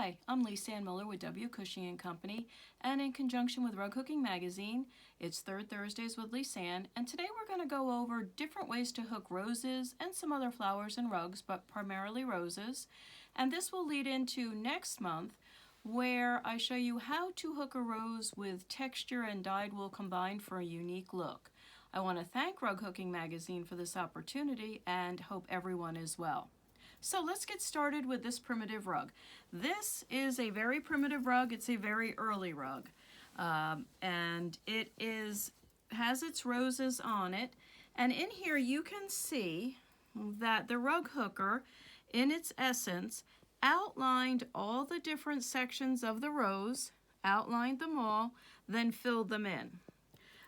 Hi, I'm Lisanne Miller with W, Cushing and Company, and in conjunction with Rug Hooking Magazine, it's Third Thursdays with Lisanne, and today we're going to go over different ways to hook roses and some other flowers and rugs, but primarily roses. And this will lead into next month, where I show you how to hook a rose with texture and dyed wool combined for a unique look. I want to thank Rug Hooking Magazine for this opportunity and hope everyone is well. So let's get started with this primitive rug. This is a very primitive rug. It's a very early rug. And it has its roses on it. And in here you can see that the rug hooker, in its essence, outlined all the different sections of the rose, outlined them all, then filled them in.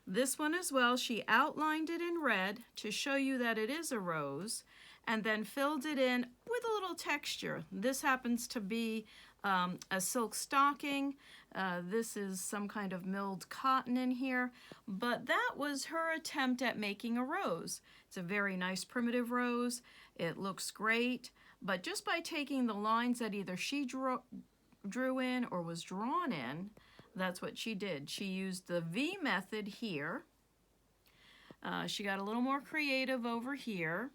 This one as well, she outlined it in red to show you that it is a rose, and then filled it in with a little texture. This happens to be a silk stocking. This is some kind of milled cotton in here, but that was her attempt at making a rose. It's a very nice primitive rose. It looks great, but just by taking the lines that either she drew in or was drawn in, that's what she did. She used the V method here. She got a little more creative over here.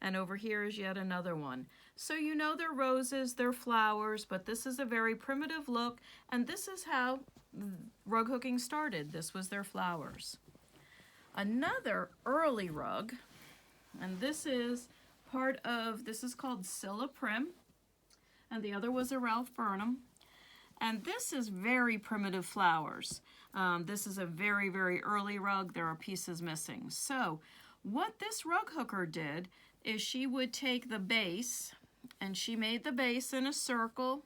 And over here is yet another one. So you know they're roses, they're flowers, but this is a very primitive look, and this is how rug hooking started. This was their flowers. Another early rug, and this is called Scylla Prim, and the other was a Ralph Burnham. And this is very primitive flowers. This is a very, very early rug. There are pieces missing. So what this rug hooker did is she would take the base, and she made the base in a circle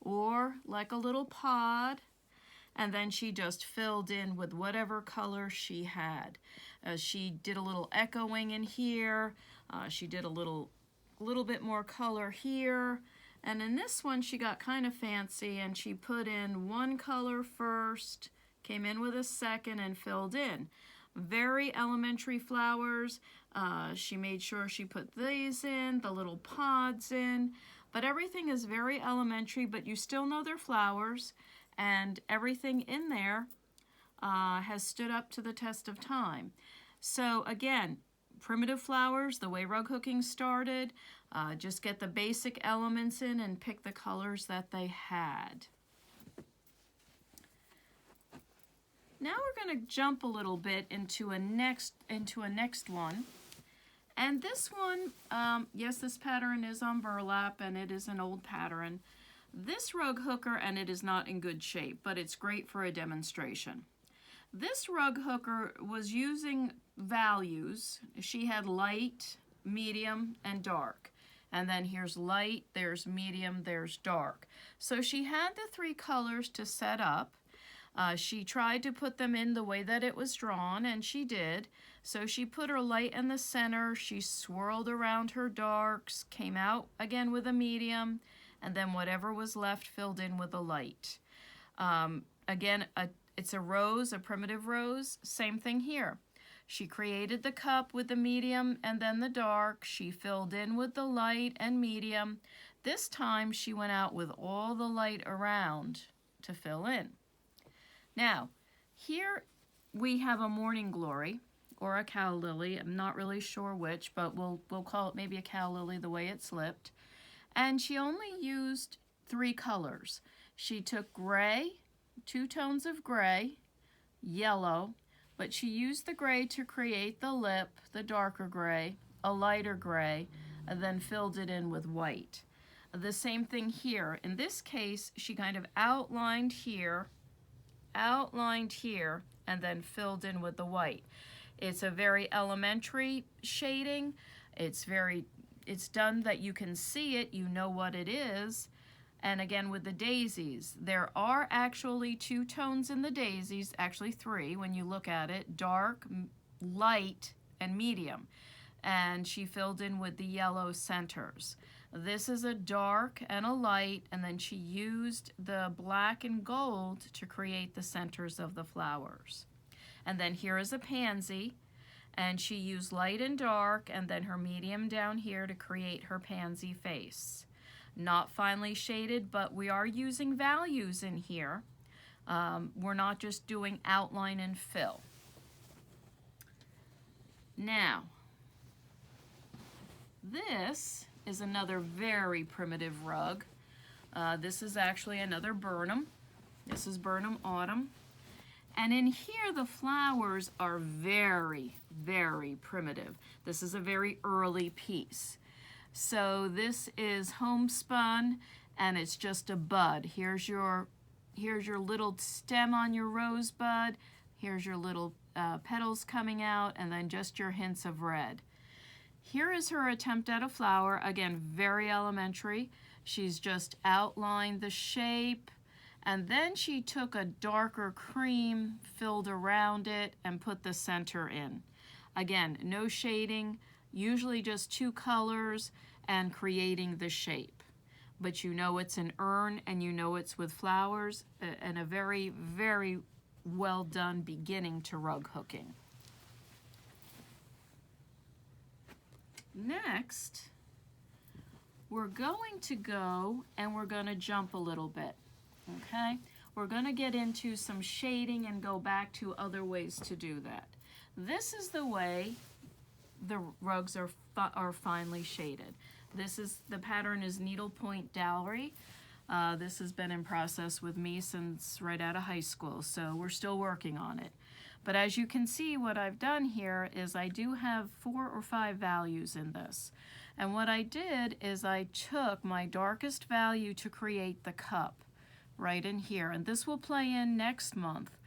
or like a little pod, and then she just filled in with whatever color she had. She did a little echoing in here. She did a little bit more color here. And in this one, she got kind of fancy, and she put in one color first, came in with a second, and filled in. Very elementary flowers. She made sure she put these in, the little pods in, but everything is very elementary, but you still know they're flowers, and everything in there has stood up to the test of time. So again, primitive flowers, the way rug hooking started, just get the basic elements in and pick the colors that they had. Now we're going to jump a little bit into a next one. And this one, yes, this pattern is on burlap, and it is an old pattern. This rug hooker, and it is not in good shape, but it's great for a demonstration. This rug hooker was using values. She had light, medium, and dark. And then here's light, there's medium, there's dark. So she had the three colors to set up. She tried to put them in the way that it was drawn, and she did. So she put her light in the center, she swirled around her darks, came out again with a medium, and then whatever was left filled in with a light. Again, it's a rose, a primitive rose, same thing here. She created the cup with the medium and then the dark. She filled in with the light and medium. This time she went out with all the light around to fill in. Now, here we have a morning glory or a cow lily. I'm not really sure which, but we'll call it maybe a cow lily the way it's slipped. And she only used three colors. She took gray, 2 tones of gray, yellow, but she used the gray to create the lip, the darker gray, a lighter gray, and then filled it in with white. The same thing here. In this case, she kind of outlined here, and then filled in with the white. It's a very elementary shading. It's done that you can see it, you know what it is. And again, with the daisies, there are actually 2 tones in the daisies, actually 3 when you look at it, dark, light, and medium. And she filled in with the yellow centers. This is a dark and a light, and then she used the black and gold to create the centers of the flowers. And then here is a pansy, and she used light and dark, and then her medium down here to create her pansy face. not finely shaded, but we are using values in here. We're not just doing outline and fill. Now, this is another very primitive rug. This is actually another Burnham. This is Burnham Autumn. And in here the flowers are very, very primitive. This is a very early piece. So this is Homespun, and it's just a bud. Here's your little stem on your rosebud. Here's your little petals coming out, and then just your hints of red. Here is her attempt at a flower. Again, very elementary. She's just outlined the shape, and then she took a darker cream, filled around it, and put the center in. Again, no shading, usually just two colors, and creating the shape. But you know it's an urn, and you know it's with flowers, and a very, very well done beginning to rug hooking. Next, we're going to go and we're going to jump a little bit, okay? We're going to get into some shading and go back to other ways to do that. This is the way the rugs are finely shaded. The pattern is needlepoint dowry. This has been in process with me since right out of high school, so we're still working on it. But as you can see, what I've done here is I do have 4 or 5 values in this. And what I did is I took my darkest value to create the cup right in here. And this will play in next month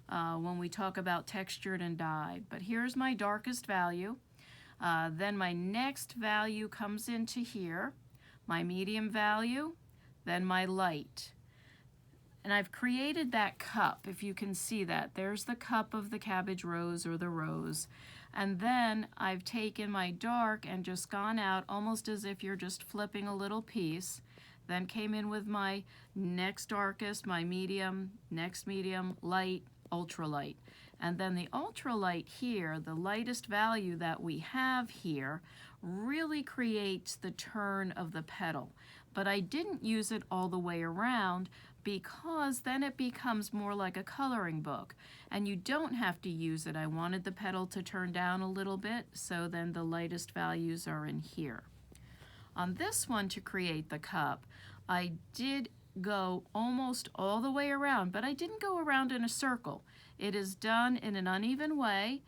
when we talk about textured and dyed. But here's my darkest value. Then my next value comes into here, my medium value, then my light. And I've created that cup, if you can see that. There's the cup of the cabbage rose or the rose. And then I've taken my dark and just gone out almost as if you're just flipping a little piece. Then came in with my next darkest, my medium, next medium, light, ultralight. And then the ultralight here, the lightest value that we have here, really creates the turn of the petal. But I didn't use it all the way around because then it becomes more like a coloring book. And you don't have to use it. I wanted the petal to turn down a little bit, so then the lightest values are in here. On this one, to create the cup, I did go almost all the way around, but I didn't go around in a circle. It is done in an uneven way,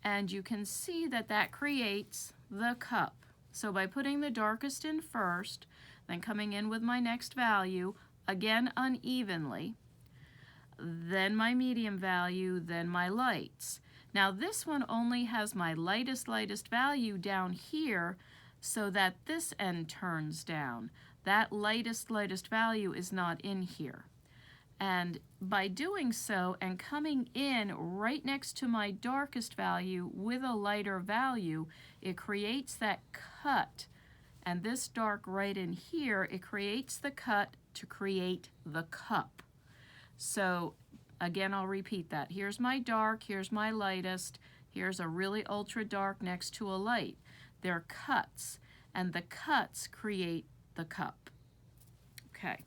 and you can see that that creates the cup. So by putting the darkest in first, then coming in with my next value, again unevenly, then my medium value, then my lights. Now this one only has my lightest value down here so that this end turns down. That lightest value is not in here. And by doing so and coming in right next to my darkest value with a lighter value, it creates that cut. And this dark right in here, it creates the cut to create the cup. So again, I'll repeat that. Here's my dark, here's my lightest, here's a really ultra dark next to a light. They're cuts, and the cuts create the cup. Okay.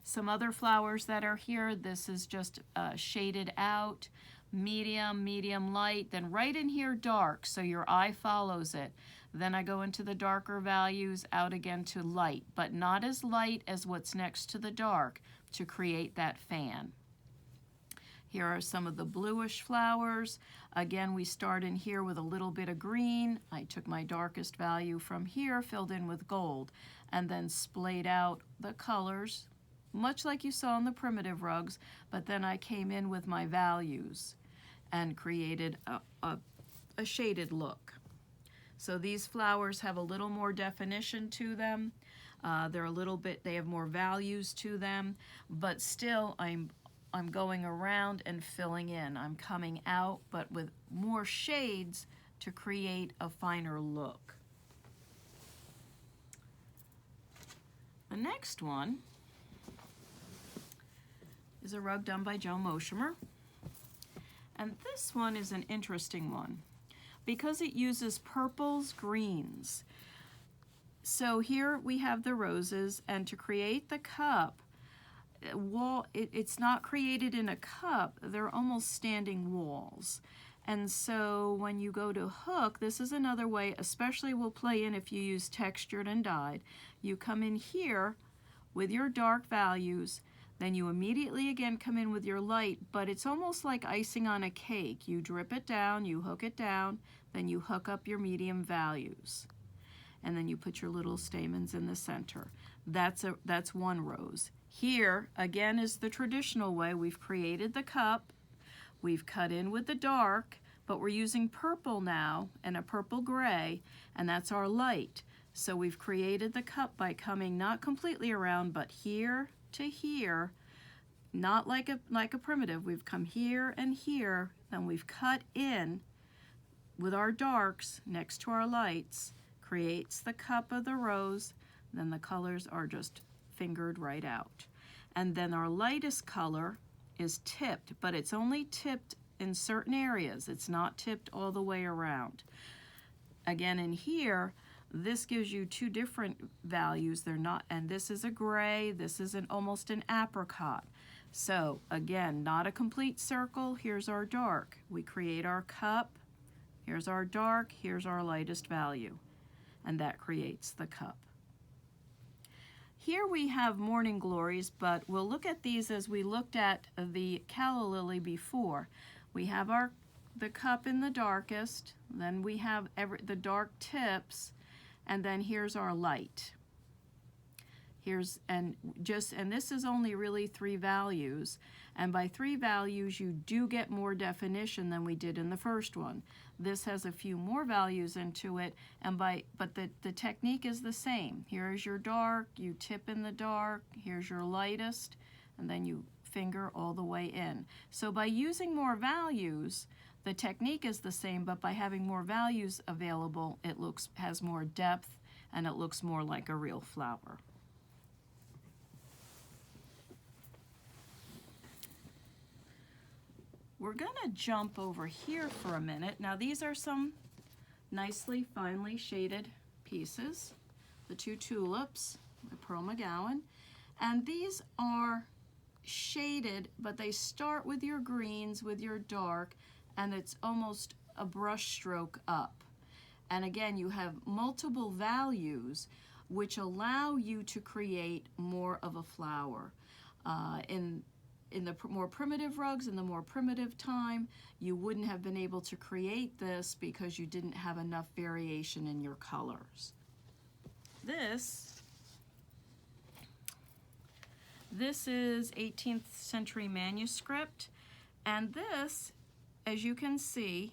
Some other flowers that are here, this is just shaded out, medium light, then right in here dark, so your eye follows it. Then I go into the darker values, out again to light, but not as light as what's next to the dark to create that fan. Here are some of the bluish flowers. Again, we start in here with a little bit of green. I took my darkest value from here, filled in with gold, and then splayed out the colors, much like you saw in the primitive rugs, but then I came in with my values and created a shaded look. So these flowers have a little more definition to them. They're a little bit, they have more values to them, but still I'm going around and filling in. I'm coming out, but with more shades to create a finer look. The next one is a rug done by Joe Moshimer. And this one is an interesting one because it uses purples, greens. So here we have the roses, and to create the cup, it's not created in a cup, they're almost standing walls. And so when you go to hook, this is another way, especially will play in if you use textured and dyed. You come in here with your dark values, then you immediately again come in with your light, but it's almost like icing on a cake. You drip it down, you hook it down, then you hook up your medium values. And then you put your little stamens in the center. That's one rose. Here, again, is the traditional way. We've created the cup, we've cut in with the dark, but we're using purple now and a purple gray, and that's our light. So we've created the cup by coming not completely around, but here to here, not like a primitive. We've come here and here, then we've cut in with our darks next to our lights, creates the cup of the rose, then the colors are just fingered right out. And then our lightest color is tipped, but it's only tipped in certain areas. It's not tipped all the way around. Again, in here, this gives you two different values. They're not, and this is a gray, this is almost an apricot. So again, not a complete circle. Here's our dark. We create our cup, here's our dark, here's our lightest value, and that creates the cup. Here we have morning glories, but we'll look at these as we looked at the calla lily before. We have the cup in the darkest, then we have the dark tips, and then here's our light. And this is only really 3 values, and by 3 values you do get more definition than we did in the first one. This has a few more values into it, but the technique is the same. Here's your dark, you tip in the dark, here's your lightest, and then you finger all the way in. So by using more values, the technique is the same, but by having more values available, it has more depth, and it looks more like a real flower. We're going to jump over here for a minute. Now these are some nicely finely shaded pieces, the 2 tulips, the Pearl McGowan, and these are shaded, but they start with your greens, with your dark, and it's almost a brush stroke up. And again, you have multiple values which allow you to create more of a flower. In the more primitive rugs, in the more primitive time, you wouldn't have been able to create this because you didn't have enough variation in your colors. This is 18th century manuscript, and this, as you can see,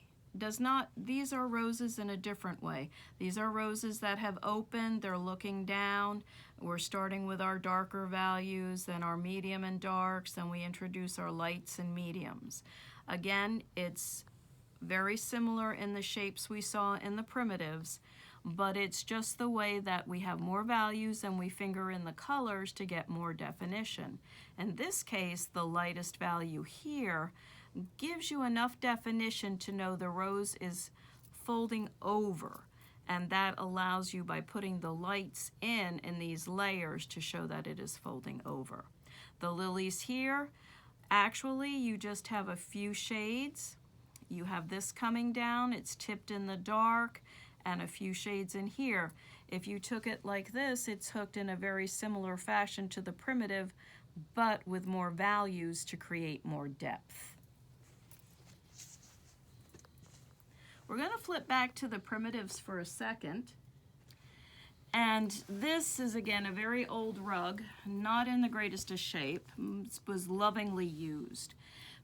these are roses in a different way. These are roses that have opened, they're looking down. We're starting with our darker values, then our medium and darks, then we introduce our lights and mediums. Again, it's very similar in the shapes we saw in the primitives, but it's just the way that we have more values and we finger in the colors to get more definition. In this case, the lightest value here gives you enough definition to know the rose is folding over, and that allows you, by putting the lights in these layers, to show that it is folding over. The lilies here, actually you just have a few shades. You have this coming down, it's tipped in the dark, and a few shades in here. If you took it like this, it's hooked in a very similar fashion to the primitive, but with more values to create more depth. We're going to flip back to the primitives for a second. And this is, again, a very old rug, not in the greatest of shape. It was lovingly used.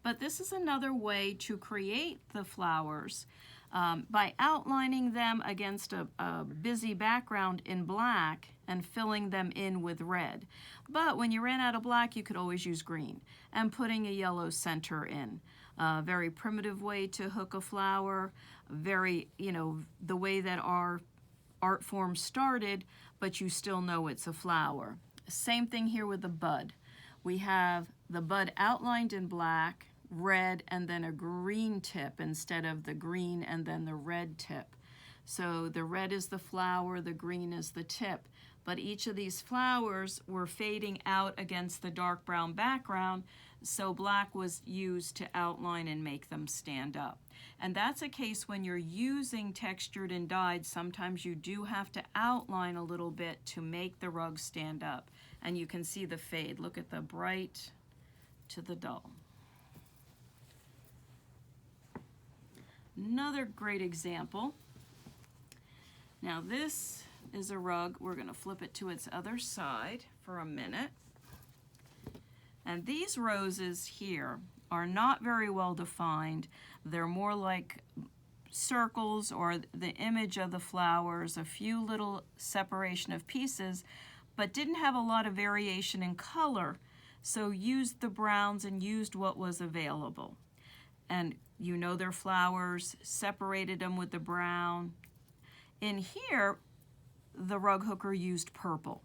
But this is another way to create the flowers by outlining them against a busy background in black and filling them in with red. But when you ran out of black, you could always use green and putting a yellow center in. Very primitive way to hook a flower, very, the way that our art form started, but you still know it's a flower. Same thing here with the bud. We have the bud outlined in black, red, and then a green tip instead of the green and then the red tip. So the red is the flower, the green is the tip. But each of these flowers were fading out against the dark brown background, so black was used to outline and make them stand up. And that's a case when you're using textured and dyed, sometimes you do have to outline a little bit to make the rug stand up. And you can see the fade. Look at the bright to the dull. Another great example. Now this is a rug. We're going to flip it to its other side for a minute. And these roses here are not very well defined. They're more like circles or the image of the flowers, a few little separation of pieces, but didn't have a lot of variation in color. So used the browns and used what was available. And you know their flowers, separated them with the brown. In here, the rug hooker used purple.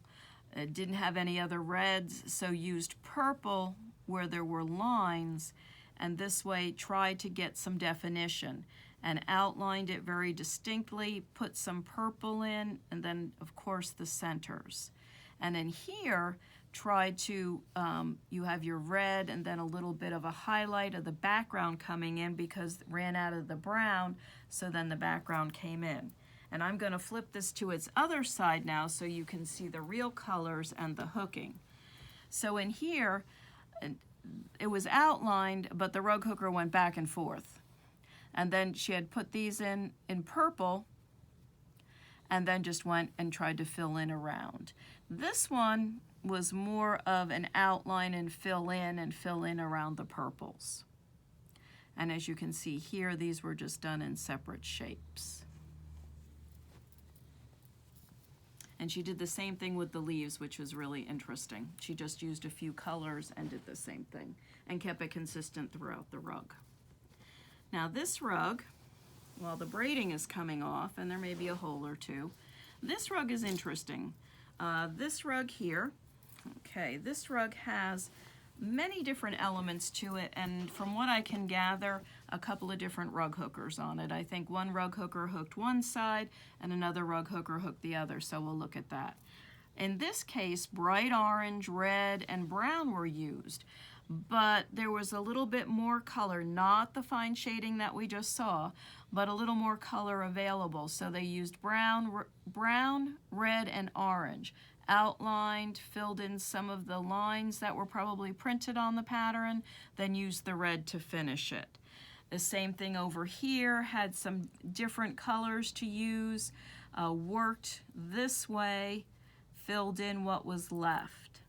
It didn't have any other reds, so used purple where there were lines, and this way tried to get some definition and outlined it very distinctly, put some purple in, and then of course the centers. And in here, tried to, you have your red and then a little bit of a highlight of the background coming in because it ran out of the brown, so then the background came in. And I'm going to flip this to its other side now so you can see the real colors and the hooking. So in here, it was outlined, but the rug hooker went back and forth. And then she had put these in purple and then just went and tried to fill in around. This one was more of an outline and fill in around the purples. And as you can see here, these were just done in separate shapes. And she did the same thing with the leaves, which was really interesting. She just used a few colors and did the same thing and kept it consistent throughout the rug. Now this rug, while the braiding is coming off, and there may be a hole or two, this rug is interesting. This rug here, okay, this rug has many different elements to it, and from what I can gather, a couple of different rug hookers on it. I think one rug hooker hooked one side and another rug hooker hooked the other, so we'll look at that. In this case, bright orange, red, and brown were used, but there was a little bit more color, not the fine shading that we just saw, but a little more color available. So they used brown, red, and orange. Outlined, filled in some of the lines that were probably printed on the pattern, then used the red to finish it. The same thing over here, had some different colors to use, worked this way, filled in what was left.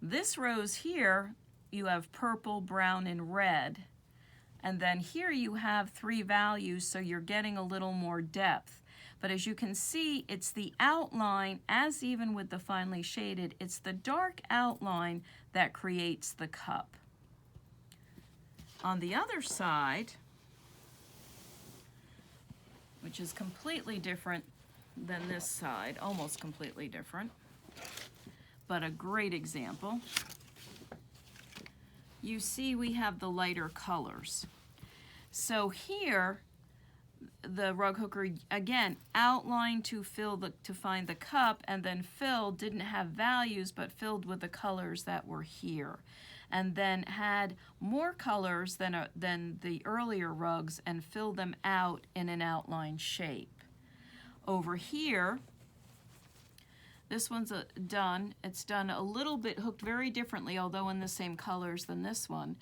This rose here, you have purple, brown, and red, and then here you have 3 values, so you're getting a little more depth. But as you can see, it's the outline, as even with the finely shaded, it's the dark outline that creates the cup. On the other side, which is completely different than this side, almost completely different, but a great example, you see we have the lighter colors. So here, the rug hooker again outlined to find the cup, and then filled, didn't have values but filled with the colors that were here, and then had more colors than the earlier rugs and filled them out in an outline shape. Over here, this one's done. It's done a little bit, hooked very differently, although in the same colors than this one.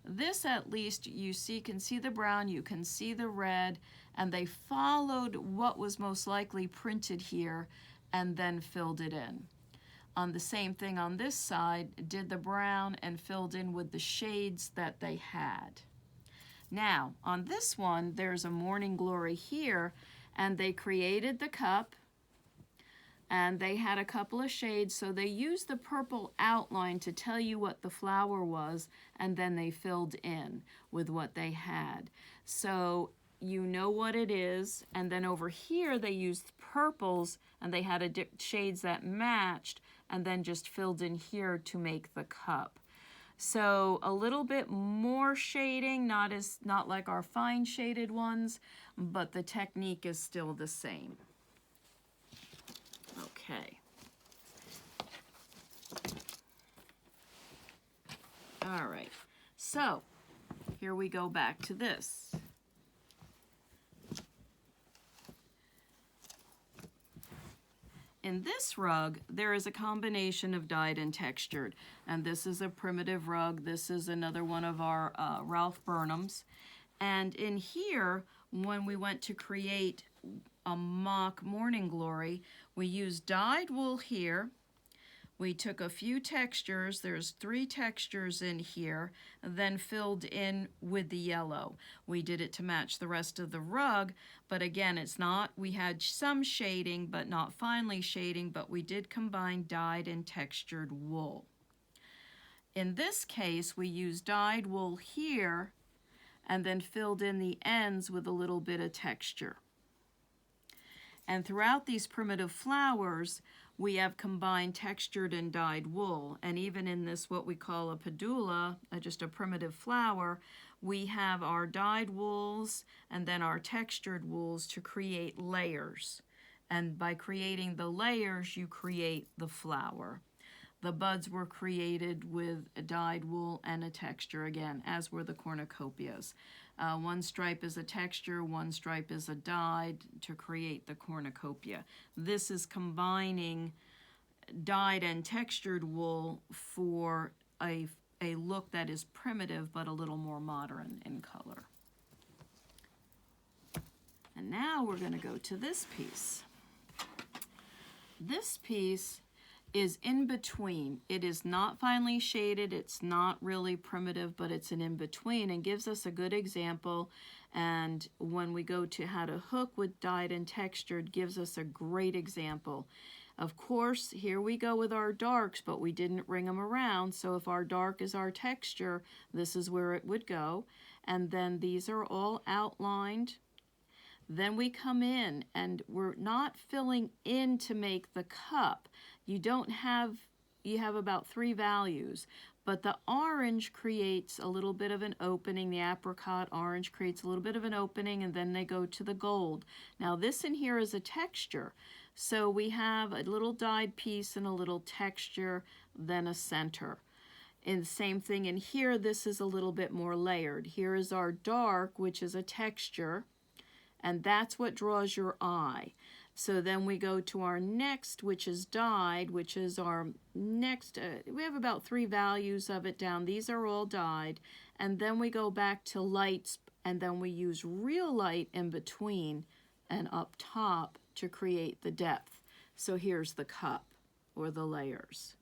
This, at least, you can see the brown, you can see the red, and they followed what was most likely printed here and then filled it in. On the same thing on this side, did the brown and filled in with the shades that they had. Now, on this one, there's a morning glory here, and they created the cup, and they had a couple of shades, so they used the purple outline to tell you what the flower was, and then they filled in with what they had. So you know what it is, and then over here they used purples, and they had shades that matched, and then just filled in here to make the cup. So a little bit more shading, not like our fine shaded ones, but the technique is still the same. Okay. All right, so here we go back to this. In this rug, there is a combination of dyed and textured, and this is a primitive rug. This is another one of our Ralph Burnham's. And in here, when we went to create a mock morning glory, we used dyed wool here. We took a few textures, there's 3 textures in here, then filled in with the yellow. We did it to match the rest of the rug, but again, it's not, we had some shading, but not finely shading, but we did combine dyed and textured wool. In this case, we used dyed wool here, and then filled in the ends with a little bit of texture. And throughout these primitive flowers, we have combined textured and dyed wool. And even in this, what we call a pedula, just a primitive flower, we have our dyed wools and then our textured wools to create layers. And by creating the layers, you create the flower. The buds were created with a dyed wool and a texture again, as were the cornucopias. One stripe is a texture, one stripe is a dyed to create the cornucopia. This is combining dyed and textured wool for a look that is primitive but a little more modern in color. And now we're going to go to this piece. This piece is in between. It is not finely shaded, it's not really primitive, but it's an in-between and gives us a good example. And when we go to how to hook with dyed and textured, gives us a great example. Of course, here we go with our darks, but we didn't ring them around, so if our dark is our texture, this is where it would go. And then these are all outlined. Then we come in and we're not filling in to make the cup. You have about 3 values, but the orange creates a little bit of an opening. The apricot orange creates a little bit of an opening, and then they go to the gold. Now this in here is a texture. So we have a little dyed piece and a little texture, then a center. And the same thing in here, this is a little bit more layered. Here is our dark, which is a texture. And that's what draws your eye. So then we go to our next, which is dyed, which is our next, we have about 3 values of it down. These are all dyed. And then we go back to lights, and then we use real light in between and up top to create the depth. So here's the cup or the layers.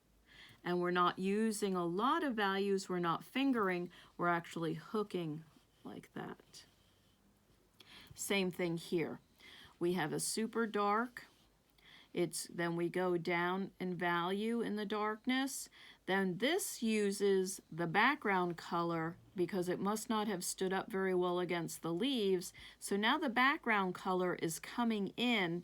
And we're not using a lot of values, we're not fingering, we're actually hooking like that. Same thing here. We have a super dark. Then we go down in value in the darkness. Then this uses the background color because it must not have stood up very well against the leaves. So now the background color is coming in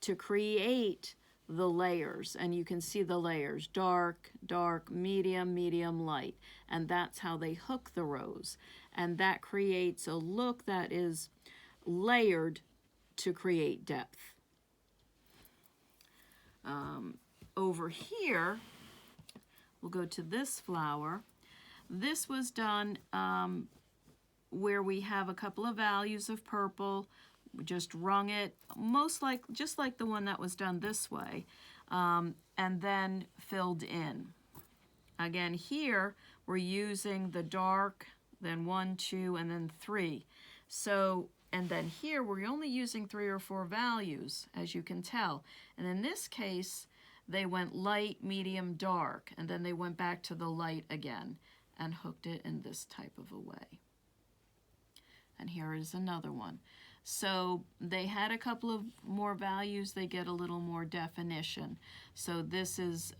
to create the layers. And you can see the layers, dark, dark, medium, medium, light. And that's how they hook the rose. And that creates a look that is layered to create depth. Over here, we'll go to this flower. This was done where we have a couple of values of purple. We just rung it, just like the one that was done this way, and then filled in. Again, here we're using the dark, then 1, 2, and then 3. So, and then here we're only using 3 or 4 values, as you can tell. And in this case, they went light, medium, dark, and then they went back to the light again and hooked it in this type of a way. And here is another one. So they had a couple of more values, they get a little more definition. So this is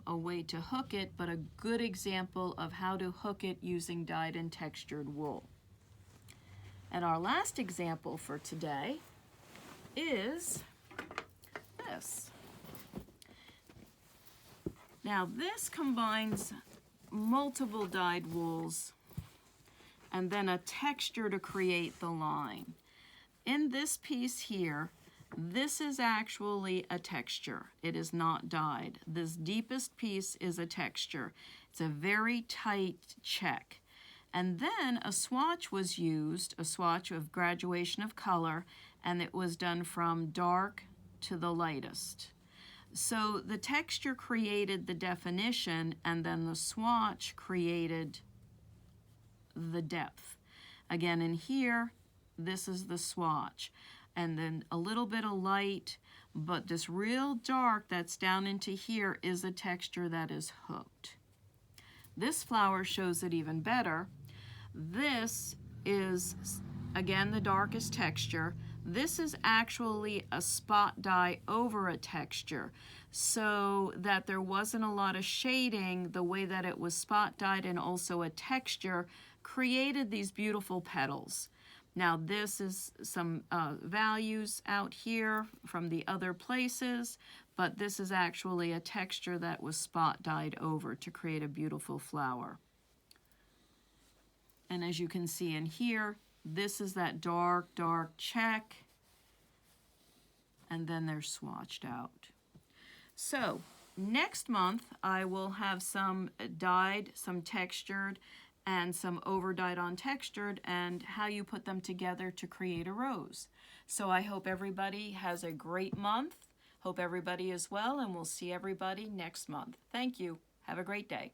a way to hook it, but a good example of how to hook it using dyed and textured wool. And our last example for today is this. Now this combines multiple dyed wools and then a texture to create the line. In this piece here, this is actually a texture. It is not dyed. This deepest piece is a texture. It's a very tight check. And then a swatch was used, a swatch of graduation of color, and it was done from dark to the lightest. So the texture created the definition, and then the swatch created the depth. Again, in here, this is the swatch. And then a little bit of light, but this real dark that's down into here is a texture that is hooked. This flower shows it even better. This is, again, the darkest texture. This is actually a spot dye over a texture, so that there wasn't a lot of shading. The way that it was spot dyed and also a texture created these beautiful petals. Now this is some values out here from the other places, but this is actually a texture that was spot dyed over to create a beautiful flower. And as you can see in here, this is that dark, dark check, and then they're swatched out. So next month I will have some dyed, some textured, and some over dyed on textured, and how you put them together to create a rose. So I hope everybody has a great month. Hope everybody is well, and we'll see everybody next month. Thank you. Have a great day.